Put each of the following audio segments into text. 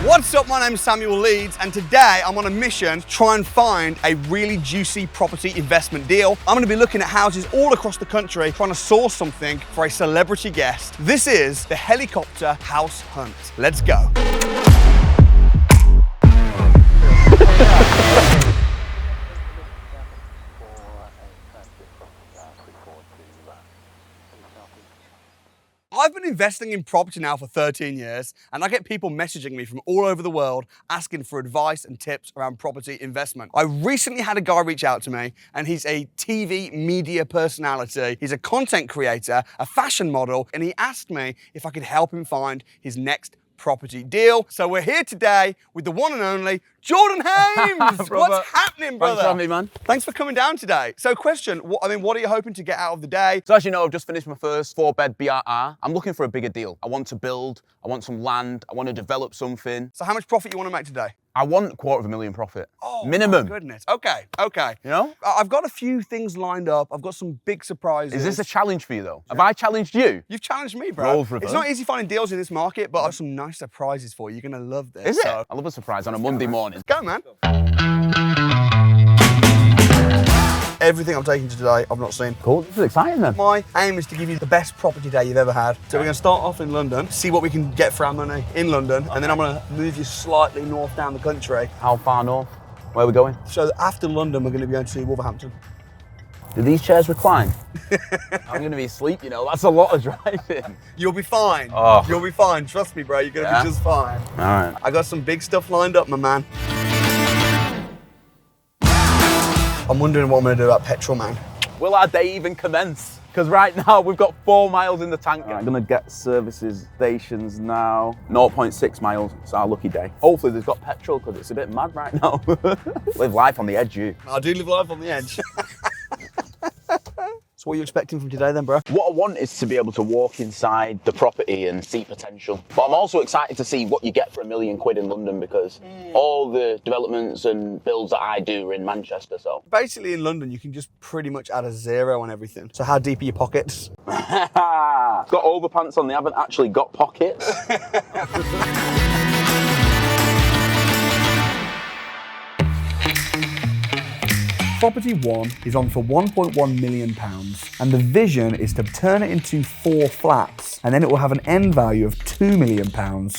What's up, my name is Samuel Leeds, and today I'm on a mission to try and find a really juicy property investment deal. I'm going to be looking at houses all across the country, trying to source something for a celebrity guest. This is the Helicopter House Hunt. Let's go. I've been investing in property now for 13 years, and I get people messaging me from all over the world asking for advice and tips around property investment. I recently had a guy reach out to me, and he's a TV media personality. He's a content creator, a fashion model, and he asked me if I could help him find his next property deal. So we're here today with the one and only Jordan Hames. What's happening, brother? Thanks for having me, man. Thanks for coming down today. So question, what are you hoping to get out of the day? So as you know, I've just finished my first 4-bed BRR. I'm looking for a bigger deal. I want to build, I want some land, I want to develop something. So how much profit you want to make today? I want $250,000 profit. Oh, minimum. My goodness. Okay. You know? I've got a few things lined up. I've got some big surprises. Is this a challenge for you though? Have I challenged you? You've challenged me, bro. Roles reversed. It's not easy finding deals in this market, but I've got some nice surprises for you. You're going to love this. Is it? I love a surprise on a Monday morning. Go, man. Everything I'm taking to today, I've not seen. Cool, this is exciting then. My aim is to give you the best property day you've ever had. So we're going to start off in London, see what we can get for our money in London, and then I'm going to move you slightly north down the country. How far north? Where are we going? So after London, we're going to be going to Wolverhampton. Do these chairs recline? I'm going to be asleep, you know, that's a lot of driving. You'll be fine. Oh. You'll be fine. Trust me, bro. You're going to be just fine. All right. I got some big stuff lined up, my man. I'm wondering what I'm going to do about petrol, man. Will our day even commence? Because right now we've got 4 miles in the tank. I'm going to get services stations now. 0.6 miles, it's our lucky day. Hopefully they've got petrol because it's a bit mad right now. Live life on the edge, you. I do live life on the edge. So what are you expecting from today then, bro? What I want is to be able to walk inside the property and see potential. But I'm also excited to see what you get for £1 million in London because all the developments and builds that I do are in Manchester, so. Basically in London, you can just pretty much add a zero on everything. So how deep are your pockets? Got overpants on, they haven't actually got pockets. Property 1 is on for £1.1 million, and the vision is to turn it into 4 flats, and then it will have an end value of £2 million,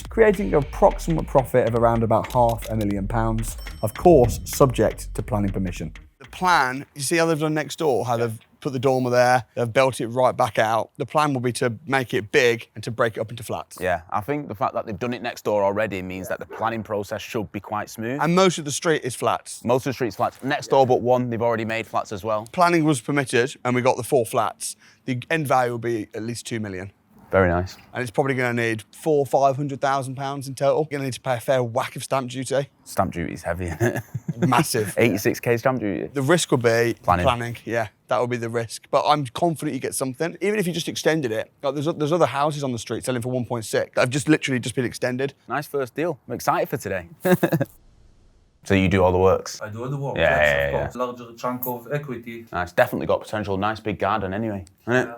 creating an approximate profit of around about £500,000, of course, subject to planning permission. The plan, you see how they've done next door, how they've put the dormer there, they've built it right back out. The plan will be to make it big and to break it up into flats. Yeah, I think the fact that they've done it next door already means that the planning process should be quite smooth. And most of the street is flats. Most of the street's flats. Next door but one, they've already made flats as well. Planning was permitted and we got the 4 flats. The end value will be at least £2 million. Very nice. And it's probably going to need £400,000-500,000 in total. You're going to need to pay a fair whack of stamp duty. Stamp duty's heavy, isn't it? Massive. 86k stamp duty. The risk will be planning. Yeah, that will be the risk. But I'm confident you get something. Even if you just extended it. Like there's other houses on the street selling for 1.6 that have just literally just been extended. Nice first deal. I'm excited for today. So you do all the works? I do all the work, Yeah, yes, yeah, of yeah. course. Larger chunk of equity. It's definitely got potential. Nice big garden anyway, isn't it?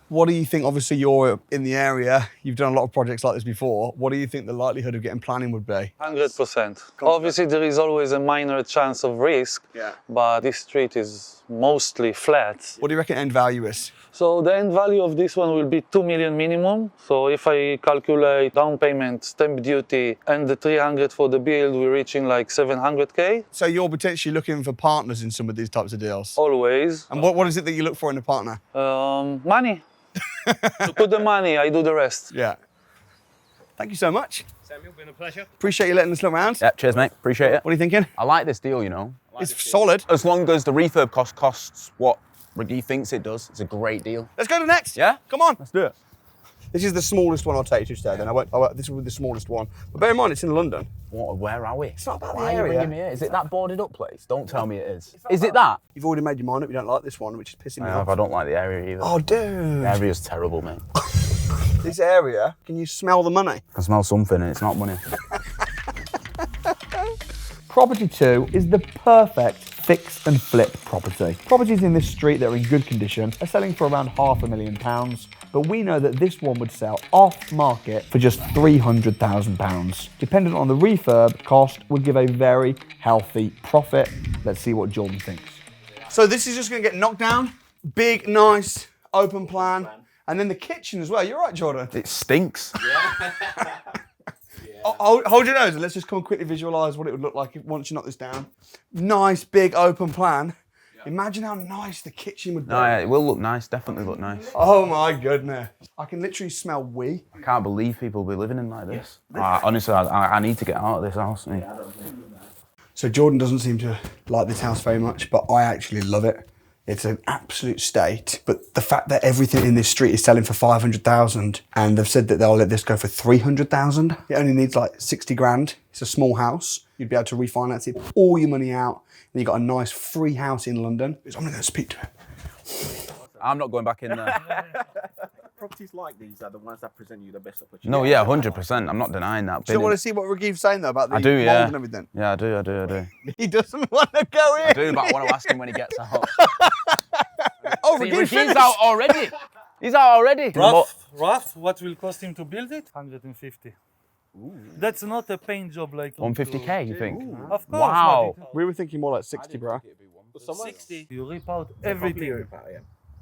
What do you think, obviously you're in the area, you've done a lot of projects like this before, what do you think the likelihood of getting planning would be? 100%. Obviously there is always a minor chance of risk, but this street is mostly flat. What do you reckon end value is? So the end value of this one will be 2 million minimum. So if I calculate down payment, stamp duty, and the 300 for the build, we're reaching like 700k. So you're potentially looking for partners in some of these types of deals? Always. And what is it that you look for in a partner? Money. To put the money, I do the rest. Yeah. Thank you so much. Samuel, been a pleasure. Appreciate you letting us look around. Yeah, cheers, mate. Appreciate it. What are you thinking? I like this deal, you know. It's solid. As long as the refurb costs what Ricky thinks it does, it's a great deal. Let's go to the next. Yeah? Come on. Let's do it. This is the smallest one I'll take you to today, then. This will be the smallest one. But bear in mind, it's in London. Where are we? It's not about Why the are you area. bringing me here? Is it that boarded up place? Don't tell me it is. Is it that? You've already made your mind up, you don't like this one, which is pissing me off. I don't like the area either. Oh, dude. The area's terrible, mate. This area, can you smell the money? I can smell something and it's not money. Property 2 is the perfect fix and flip property. Properties in this street that are in good condition are selling for around £500,000, but we know that this one would sell off market for just £300,000. Dependent on the refurb, cost would give a very healthy profit. Let's see what Jordan thinks. So this is just going to get knocked down. Big, nice, open plan. And then the kitchen as well. You're right, Jordan. It stinks. Hold your nose and let's just come and quickly visualise what it would look like once you knock this down. Nice, big, open plan. Imagine how nice the kitchen would be. No, yeah, it will look nice, definitely look nice. Oh my goodness. I can literally smell wee. I can't believe people will be living in like this. Honestly, I need to get out of this house. So Jordan doesn't seem to like this house very much, but I actually love it. It's an absolute state, but the fact that everything in this street is selling for 500,000 and they've said that they'll let this go for 300,000. It only needs like 60 grand. It's a small house. You'd be able to refinance it, all your money out, and you got a nice free house in London. I'm gonna go speak to him. I'm not going back in there. Properties like these are the ones that present you the best opportunity. No, yeah, 100%. I'm not denying that. Do you want to see what Ragiv's saying though about the I do, mould yeah. and everything? Yeah, I do. He doesn't want to go in. I do, but I want to ask him when he gets out. Oh, See, Ragiv's Ragiv's out already. He's out already. Rough, what will cost him to build it? 150. That's not a paint job like 150k, you think? Of course. Wow. We were thinking more like 60, bro. 60. You rip out everything.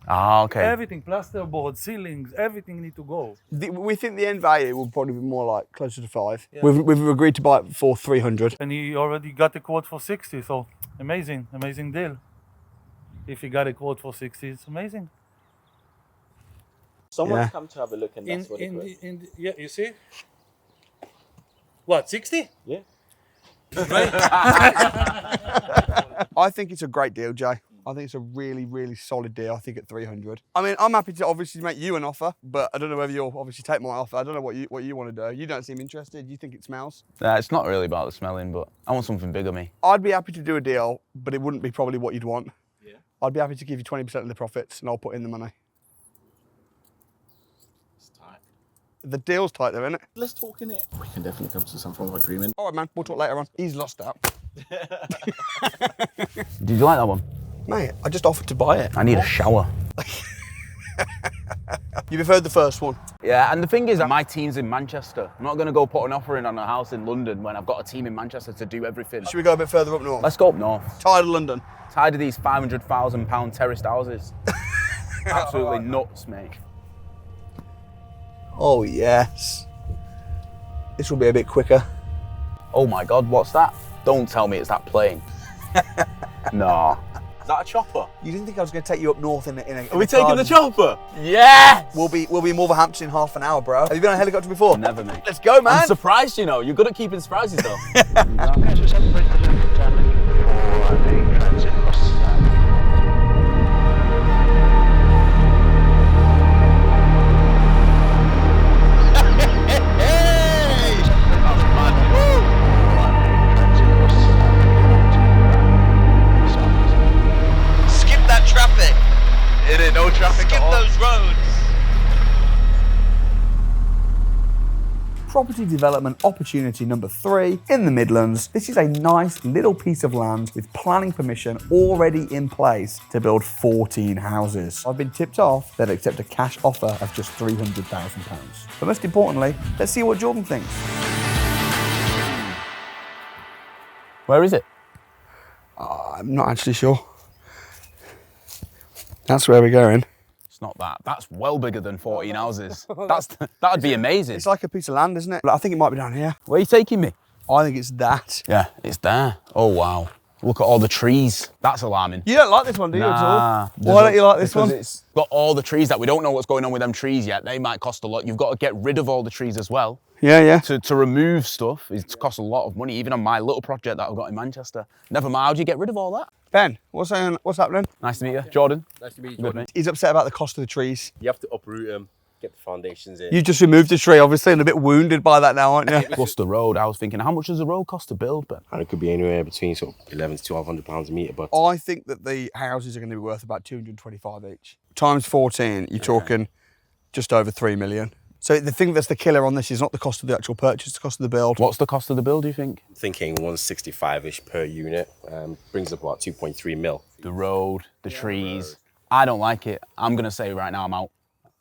Ah, okay. Everything, plasterboard, ceilings, everything need to go. We think the end value will probably be more like closer to 5. Yeah. We've agreed to buy it for 300. And he already got a quote for 60, so amazing deal. If he got a quote for 60, it's amazing. Someone's come to have a look and that's what it was. Yeah, you see? What, 60? Yeah. I think it's a great deal, Jay. I think it's a really, really solid deal. I think at 300. I mean, I'm happy to obviously make you an offer, but I don't know whether you'll obviously take my offer. I don't know what you want to do. You don't seem interested. You think it smells? It's not really about the smelling, but I want something bigger, me. I'd be happy to do a deal, but it wouldn't be probably what you'd want. Yeah. I'd be happy to give you 20% of the profits and I'll put in the money. It's tight. The deal's tight though, isn't it? Let's talk in it. We can definitely come to some form of agreement. All right, man. We'll talk later on. He's lost out. Did you like that one? Mate, I just offered to buy it. I need a shower. You preferred the first one? Yeah, and the thing is, my team's in Manchester. I'm not going to go put an offer in on a house in London when I've got a team in Manchester to do everything. Should we go a bit further up north? Let's go up north. Tired of London. Tired of these £500,000 terraced houses. Absolutely nuts, mate. Oh, yes. This will be a bit quicker. Oh my God, what's that? Don't tell me it's that plane. No. Is that a chopper? You didn't think I was going to take you up north in a Are we taking the chopper? Yes! We'll be in Wolverhampton in half an hour, bro. Have you been on a helicopter before? Never, mate. Let's go, man. I'm surprised, you know. You're good at keeping surprises, though. Property development opportunity number 3 in the Midlands. This is a nice little piece of land with planning permission already in place to build 14 houses. I've been tipped off that accept a cash offer of just £300,000. But most importantly, let's see what Jordan thinks. Where is it? I'm not actually sure. That's where we're going. It's not that. That's well bigger than 14 houses. That'd be amazing. It's like a piece of land, isn't it? I think it might be down here. Where are you taking me? I think it's that. Yeah, it's there. Oh, wow. Look at all the trees. That's alarming. You don't like this one, do you, at all? Nah. Why don't you like this one? It's got all the trees that we don't know what's going on with them trees yet. They might cost a lot. You've got to get rid of all the trees as well. Yeah. To remove stuff, it costs a lot of money, even on my little project that I've got in Manchester. Never mind, how do you get rid of all that? Ben, what's happening? Nice to meet you. Jordan. Nice to meet you, Good, Jordan. mate. He's upset about the cost of the trees. You have to uproot them, get the foundations in. You just removed the tree, obviously, and a bit wounded by that now, aren't you? Plus the road. I was thinking, how much does the road cost to build, Ben? And it could be anywhere between sort of 11 to 1200 pounds a metre, but I think that the houses are going to be worth about 225 each. Times 14, you're talking just over 3 million. So the thing that's the killer on this is not the cost of the actual purchase, it's the cost of the build. What's the cost of the build, do you think? Thinking 165-ish per unit, brings up about 2.3 mil. The road, the trees. I don't like it. I'm gonna say right now I'm out.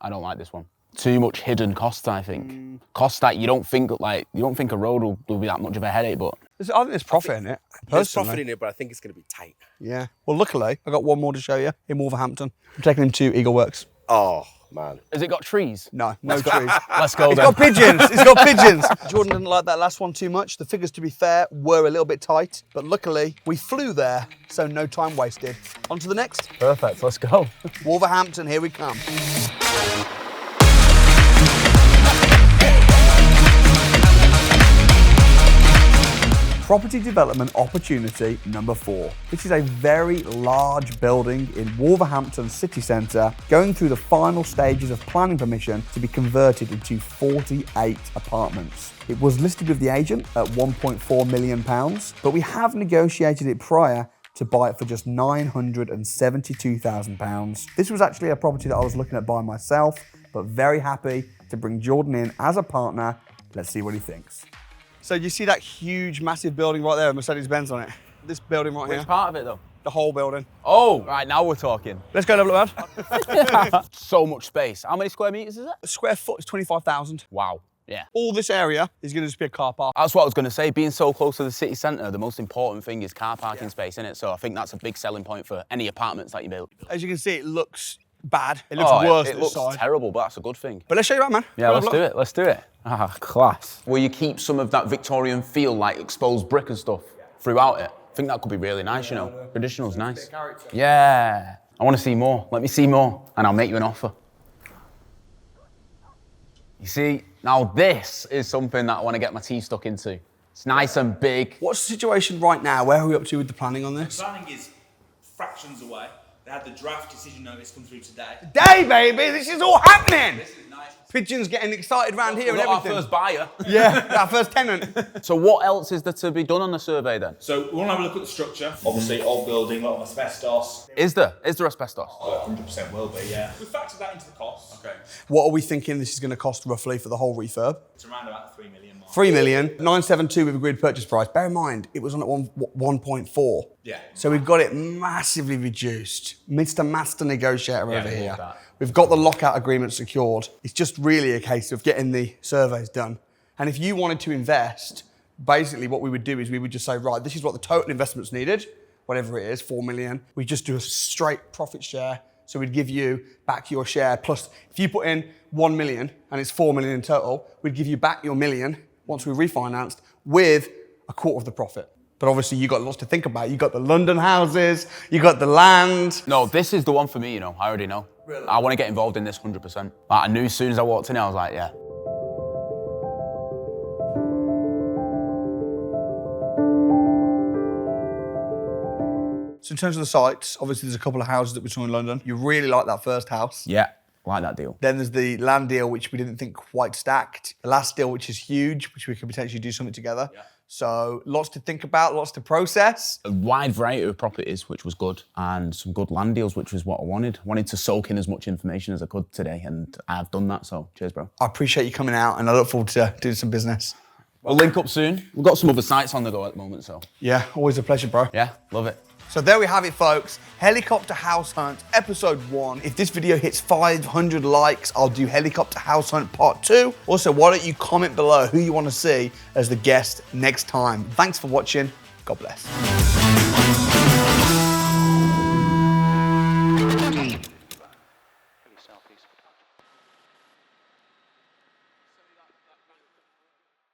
I don't like this one. Too much hidden costs, I think. Costs that you don't think a road will be that much of a headache, but I think there's profit in it. There's Personally. profit in it, but I think it's going to be tight. Yeah. Well, luckily, I got one more to show you in Wolverhampton. I'm taking him to Eagleworks. Oh, man. has it got trees? No trees. Let's go It's then. got pigeons. It's got pigeons. Jordan didn't like that last one too much. The figures, to be fair, were a little bit tight, but luckily we flew there, so no time wasted. On to the next. Perfect, let's go. Wolverhampton, here we come. Property development opportunity number 4. This is a very large building in Wolverhampton city centre, going through the final stages of planning permission to be converted into 48 apartments. It was listed with the agent at £1.4 million, but we have negotiated it prior to buy it for just £972,000. This was actually a property that I was looking at buying myself, but very happy to bring Jordan in as a partner. Let's see what he thinks. So you see that huge, massive building right there, Mercedes-Benz on it? This building right here, Which part of it though? the whole building. Oh, right, now we're talking. Let's go and have a look around. So much space. How many square meters is it? A square foot is 25,000. Wow, yeah. All this area is going to just be a car park. That's what I was going to say. Being so close to the city centre, the most important thing is car parking space, innit? So I think that's a big selling point for any apartments that you build. As you can see, it looks bad. It looks Oh, worse it this looks side. terrible, but that's a good thing. But let's show you around, man. Yeah, Go let's have a do look. it. Let's do it. Ah, class. Will you keep some of that Victorian feel, like exposed brick and stuff, throughout it? I think that could be really nice, you know. Traditional's nice. Yeah. I want to see more. Let me see more, and I'll make you an offer. You see, now this is something that I want to get my teeth stuck into. It's nice and big. What's the situation right now? Where are we up to with the planning on this? Planning is fractions away. They had the draft decision notice come through today. Day, baby, this is all happening. This is nice. Pigeons getting excited around here We've and got our everything. first buyer. Yeah, our first tenant. So what else is there to be done on the survey then? So we want to have a look at the structure. Obviously, old building, a lot of asbestos. Is there asbestos? 100% will be, yeah. We factored that into the cost. Okay. What are we thinking this is going to cost roughly for the whole refurb? It's around about the 3 million mark. 3 million, 972 we've agreed purchase price. Bear in mind, it was on at 1.4. Yeah. So we've got it massively reduced. Mr. Master Negotiator over I love here. that. We've got the lockout agreement secured. It's just really a case of getting the surveys done. And if you wanted to invest, basically what we would do is we would just say, right, this is what the total investment's needed, whatever it is, 4 million. We just do a straight profit share. So we'd give you back your share. Plus, if you put in 1 million and it's 4 million in total, we'd give you back your million once we refinanced with a quarter of the profit. But obviously you got lots to think about. You got the London houses, you got the land. No, this is the one for me, you know. I already know. Really? I want to get involved in this 100%. Like, I knew as soon as I walked in, I was like, yeah. So in terms of the sites, obviously there's a couple of houses that we saw in London. You really like that first house. Yeah, like that deal. Then there's the land deal, which we didn't think quite stacked. The last deal, which is huge, which we could potentially do something together. Yeah. So lots to think about, lots to process. A wide variety of properties, which was good, and some good land deals, which was what I wanted. Wanted to soak in as much information as I could today, and I've done that, so cheers, bro. I appreciate you coming out, and I look forward to doing some business. We'll link up soon. We've got some other sites on the go at the moment, so. Yeah, always a pleasure, bro. Yeah, love it. So there we have it, folks. Helicopter House Hunt, episode 1. If this video hits 500 likes, I'll do Helicopter House Hunt part 2. Also, why don't you comment below who you want to see as the guest next time. Thanks for watching. God bless.